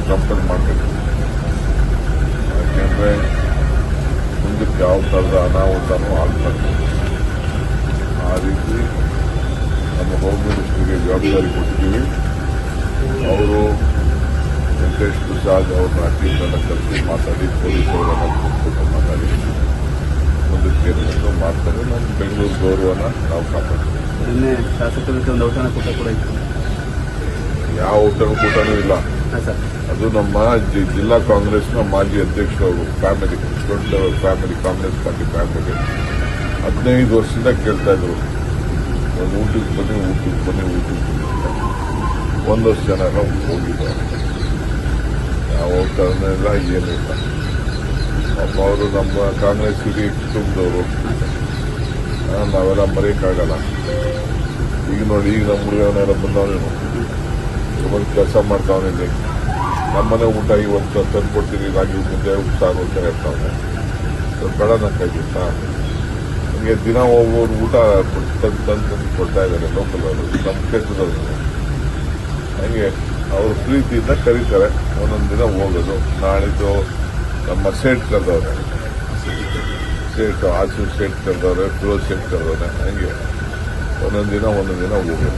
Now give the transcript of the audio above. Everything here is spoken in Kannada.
ಕಂಪೇರ್ ಮಾಡಬೇಕು. ಯಾಕೆಂದರೆ ಮುಂದಕ್ಕೆ ಯಾವ ಥರದ ಅನಾಹುತನೂ ಆಗ್ತದೆ. ಆ ರೀತಿ ನಮ್ಮ ಹೋಮ್ ಮಿನಿಸ್ಟ್ರಿಗೆ ಜವಾಬ್ದಾರಿ ಕೊಟ್ಟಿದ್ದೀವಿ. ಅವರು ವೆಂಕಟೇಶ್ ಪ್ರಸಾದ್ ಅವ್ರನ್ನ ಟೀಮ್ನೆಲ್ಲ ಕರೆಸಿ ಮಾತಾಡಿ, ಪೊಲೀಸ್ ಅವರನ್ನ ಕೂತ್ಕೊಂಡು ಮಾತಾಡಿ ಮುಂದಕ್ಕೆ ಏನೇನು ಮಾಡ್ತಾರೆ. ನಮ್ಮ ಬೆಂಗಳೂರು ಗೌರವನ ನಾವು ಕಾಪಾಡ್ತೀವಿ. ನಿನ್ನೆ ಶಾಸಕರಿಗೆ ಒಂದು ಔತಣ ಕೂಟ ಕೂಡ ಇತ್ತು. ಯಾವ ಔತಣ ಕೂಟನೂ ಇಲ್ಲ. ಅದು ನಮ್ಮ ಜಿಲ್ಲಾ ಕಾಂಗ್ರೆಸ್ನ ಮಾಜಿ ಅಧ್ಯಕ್ಷರು ಫ್ಯಾಮಿಲಿ, ದೊಡ್ಡ ಫ್ಯಾಮಿಲಿ, ಕಾಂಗ್ರೆಸ್ ಪಾರ್ಟಿ ಫ್ಯಾಮಿಲಿ 15 ವರ್ಷದಿಂದ ಕೇಳ್ತಾ ಇದ್ರು, ಒಂದು ಊಟಕ್ಕೆ ಬನ್ನಿ. ಒಂದಷ್ಟು ಜನ ಎಲ್ಲ ಹೋಗಿದ್ದಾರೆ. ಯಾವ ಔತಣ ಇಲ್ಲ, ಏನಿಲ್ಲ. ಅವರು ನಮ್ಮ ಕಾಂಗ್ರೆಸ್ ಇಡೀ ಕುಟುಂಬದವರು, ನಾವೆಲ್ಲ ಮರೆಯೋಕ್ಕಾಗಲ್ಲ. ಈಗ ನೋಡಿ, ಈಗ ನಮ್ಮ ಹುಡುಗನೆಲ್ಲ ಬಂದವನೇನು ಒಂದು ಕೆಲಸ ಮಾಡ್ತಾವನಿಲ್ಲಿ. ನಮ್ಮನೆ ಊಟ ಇವತ್ತು ತಂದು ಕೊಡ್ತೀನಿ, ರಾಗಿ ಮುದ್ದೆ ಉಪ್ಸಾರು ಅಂತ ಹೇಳ್ತಾವನೆ. ಬೇಡ ನಂಗಾಗಿತ್ತಾ? ನನಗೆ ದಿನ ಒಬ್ಬರು ಊಟ ತಂದು ಕೊಡ್ತಾ ಇದ್ದಾರೆ ಲೋಕಲ್ ಅವರು, ನಮ್ಮ ಕ್ಷೇತ್ರದವರು. ಹಂಗೆ ಅವರು ಪ್ರೀತಿಯಿಂದ ಕರೀತಾರೆ. ಒಂದೊಂದು ದಿನ ಹೋಗೋದು. ನಾಳಿದ್ದು ನಮ್ಮ ಸೇಟ್ ಕರೆದವ್ರೆ, ಆಸು ಸೇಟ್ ಕರೆದವ್ರೆ, ಫಿರೋಜ್ ಸೇಟ್ ಕರೆದವ್ರೆ. ಹಂಗೆ ಒಂದೊಂದು ದಿನ ಹೋಗೋದು.